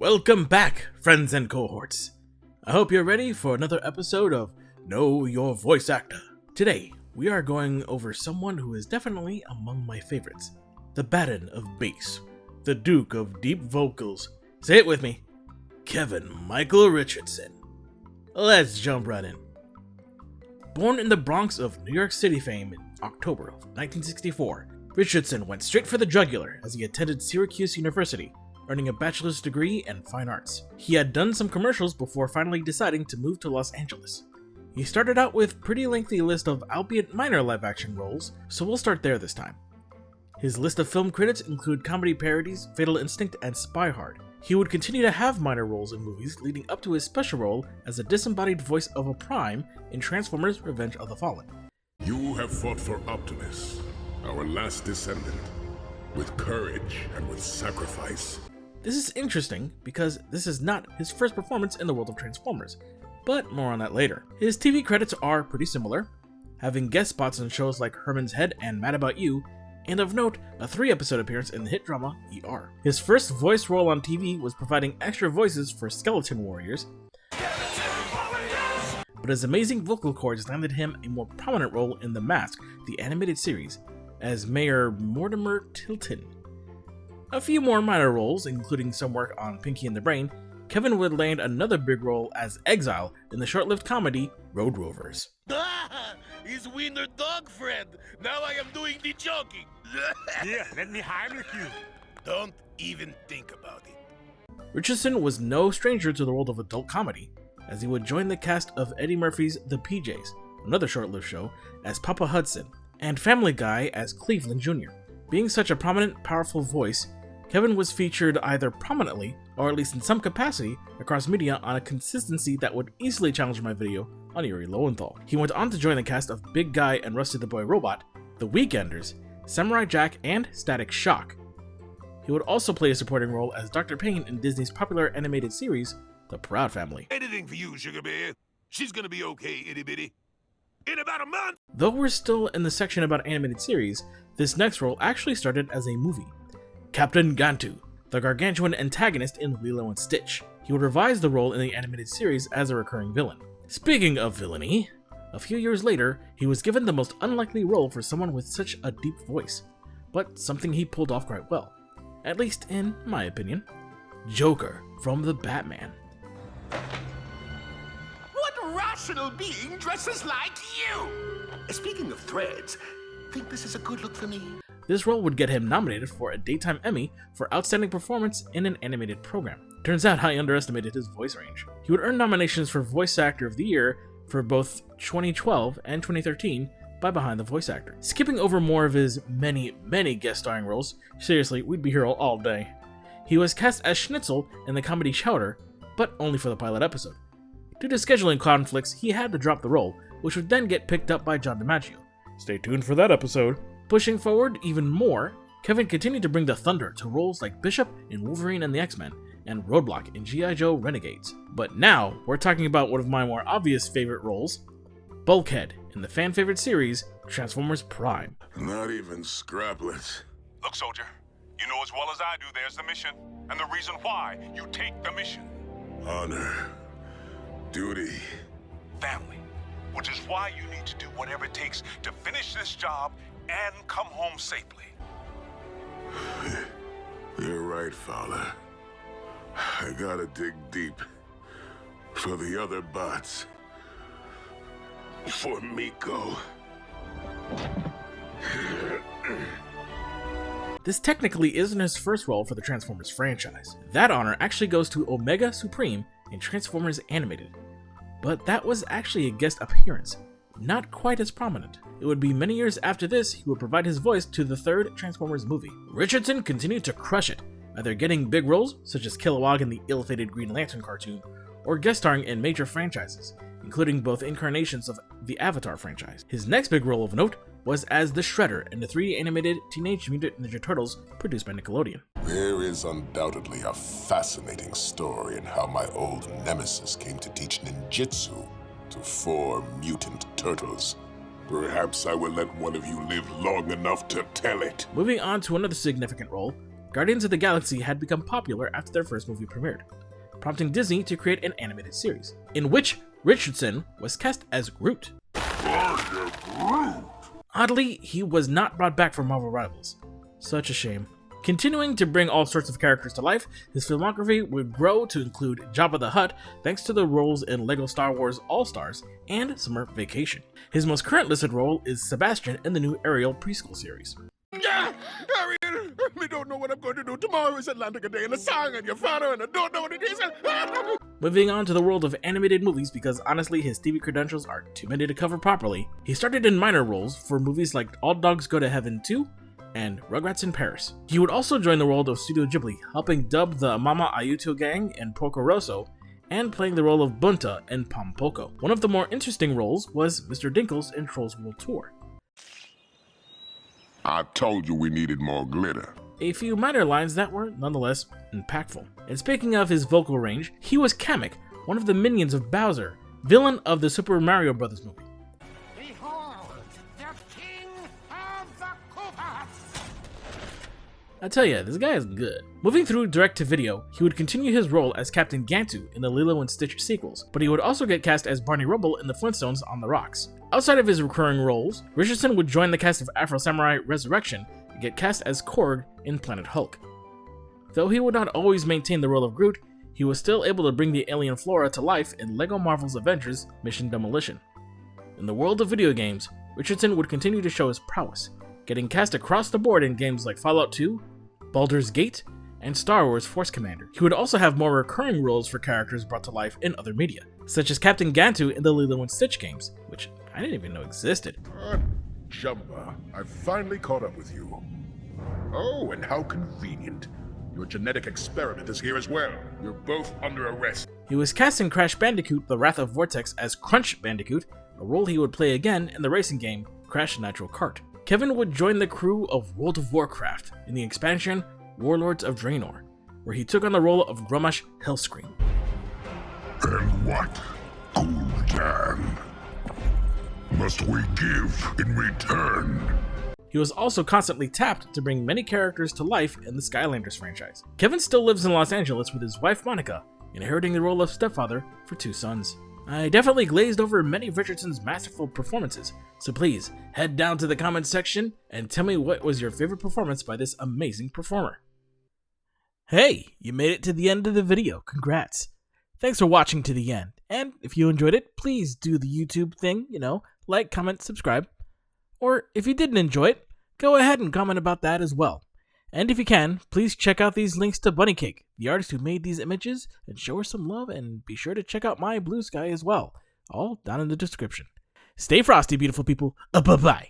Welcome back, friends and cohorts. I hope you're ready for another episode of Know Your Voice Actor. Today, we are going over someone who is definitely among my favorites. The Baron of Bass, the Duke of Deep Vocals. Say it with me, Kevin Michael Richardson. Let's jump right in. Born in the Bronx of New York City fame in October of 1964, Richardson went straight for the jugular as he attended Syracuse University, earning a bachelor's degree in fine arts. He had done some commercials before finally deciding to move to Los Angeles. He started out with a pretty lengthy list of albeit minor live-action roles, so we'll start there this time. His list of film credits include comedy parodies, Fatal Instinct, and Spy Hard. He would continue to have minor roles in movies leading up to his special role as a disembodied voice of a Prime in Transformers: Revenge of the Fallen. You have fought for Optimus, our last descendant, with courage and with sacrifice. This is interesting because this is not his first performance in the world of Transformers, but more on that later. His TV credits are pretty similar, having guest spots on shows like Herman's Head and Mad About You, and of note, a 3-episode appearance in the hit drama ER. His first voice role on TV was providing extra voices for Skeleton Warriors, but his amazing vocal cords landed him a more prominent role in The Mask, the animated series, as Mayor Mortimer Tilton. A few more minor roles, including some work on Pinky and the Brain, Kevin would land another big role as Exile in the short-lived comedy Road Rovers. His wiener dog friend. Now I am doing the jogging. Here, let me Heimlich you. Don't even think about it. Richardson was no stranger to the world of adult comedy, as he would join the cast of Eddie Murphy's The PJs, another short-lived show, as Papa Hudson, and Family Guy as Cleveland Jr. Being such a prominent, powerful voice, Kevin was featured either prominently, or at least in some capacity, across media on a consistency that would easily challenge my video on Yuri Lowenthal. He went on to join the cast of Big Guy and Rusty the Boy Robot, The Weekenders, Samurai Jack, and Static Shock. He would also play a supporting role as Dr. Payne in Disney's popular animated series, The Proud Family. Anything for you, Sugar Bear. She's gonna be okay, itty bitty. In about a month! Though we're still in the section about animated series, this next role actually started as a movie. Captain Gantu, the gargantuan antagonist in Lilo and Stitch. He would revise the role in the animated series as a recurring villain. Speaking of villainy, a few years later, he was given the most unlikely role for someone with such a deep voice, but something he pulled off quite well, at least in my opinion. Joker from The Batman. What rational being dresses like you? Speaking of threads, think this is a good look for me? This role would get him nominated for a Daytime Emmy for Outstanding Performance in an Animated Program. Turns out I underestimated his voice range. He would earn nominations for Voice Actor of the Year for both 2012 and 2013 by Behind the Voice Actor. Skipping over more of his many guest starring roles, seriously, we'd be here all day. He was cast as Schnitzel in the comedy Chowder, but only for the pilot episode. Due to scheduling conflicts, he had to drop the role, which would then get picked up by John DiMaggio. Stay tuned for that episode. Pushing forward even more, Kevin continued to bring the thunder to roles like Bishop in Wolverine and the X-Men, and Roadblock in G.I. Joe Renegades. But now, we're talking about one of my more obvious favorite roles, Bulkhead in the fan-favorite series, Transformers Prime. Not even Scraplets. Look, soldier, you know as well as I do there's the mission, and the reason why you take the mission. Honor. Duty. Family. Which is why you need to do whatever it takes to finish this job and come home safely. You're right, Fowler. I gotta dig deep. For the other bots. For Miko. This technically isn't his first role for the Transformers franchise. That honor actually goes to Omega Supreme in Transformers Animated. But that was actually a guest appearance, not quite as prominent. It would be many years after this he would provide his voice to the third Transformers movie. Richardson continued to crush it, either getting big roles, such as Kilowog in the ill-fated Green Lantern cartoon, or guest starring in major franchises, including both incarnations of the Avatar franchise. His next big role of note was as the Shredder in the 3D animated Teenage Mutant Ninja Turtles produced by Nickelodeon. There is undoubtedly a fascinating story in how my old nemesis came to teach ninjutsu to 4 mutant turtles. Perhaps I will let one of you live long enough to tell it. Moving on to another significant role, Guardians of the Galaxy had become popular after their first movie premiered, prompting Disney to create an animated series, in which Richardson was cast as Groot. Oddly, he was not brought back for Marvel Rivals. Such a shame. Continuing to bring all sorts of characters to life, his filmography would grow to include Jabba the Hutt thanks to the roles in LEGO Star Wars All-Stars and Summer Vacation. His most current listed role is Sebastian in the new Ariel preschool series. Ariel, we don't know what I'm going to do. Tomorrow is Atlantic Day and a song and your father and I don't know what it is. Moving on to the world of animated movies, because honestly his TV credentials are too many to cover properly, he started in minor roles for movies like All Dogs Go to Heaven 2 and Rugrats in Paris. He would also join the world of Studio Ghibli, helping dub the Mama Ayuto gang in Porco Rosso and playing the role of Bunta in Pompoko. One of the more interesting roles was Mr. Dinkles in Trolls World Tour. I told you we needed more glitter. A few minor lines that were nonetheless impactful. And speaking of his vocal range, he was Kamek, one of the minions of Bowser, villain of the Super Mario Bros. Movie. Behold, the king of the Koopas! I tell ya, this guy is good. Moving through direct-to-video, he would continue his role as Captain Gantu in the Lilo & Stitch sequels, but he would also get cast as Barney Rubble in the Flintstones on the Rocks. Outside of his recurring roles, Richardson would join the cast of Afro Samurai Resurrection and get cast as Korg in Planet Hulk. Though he would not always maintain the role of Groot, he was still able to bring the alien flora to life in LEGO Marvel's Avengers Mission Demolition. In the world of video games, Richardson would continue to show his prowess, getting cast across the board in games like Fallout 2, Baldur's Gate, and Star Wars Force Commander. He would also have more recurring roles for characters brought to life in other media, such as Captain Gantu in the Lilo & Stitch games, which I didn't even know existed. Jumba, I've finally caught up with you. Oh, and how convenient. Your genetic experiment is here as well. You're both under arrest. He was cast in Crash Bandicoot: The Wrath of Vortex as Crunch Bandicoot, a role he would play again in the racing game Crash Nitro Kart. Kevin would join the crew of World of Warcraft in the expansion Warlords of Draenor, where he took on the role of Grommash Hellscream. And what, Gul'dan, must we give in return? He was also constantly tapped to bring many characters to life in the Skylanders franchise. Kevin still lives in Los Angeles with his wife Monica, inheriting the role of stepfather for 2 sons. I definitely glazed over many of Richardson's masterful performances, so please head down to the comments section and tell me what was your favorite performance by this amazing performer. Hey, you made it to the end of the video, congrats. Thanks for watching to the end, and if you enjoyed it, please do the YouTube thing, like, comment, subscribe. Or if you didn't enjoy it, go ahead and comment about that as well. And if you can, please check out these links to Bunny Cake, the artist who made these images, and show her some love, and be sure to check out my Blue Sky as well, all down in the description. Stay frosty, beautiful people. Bye-bye.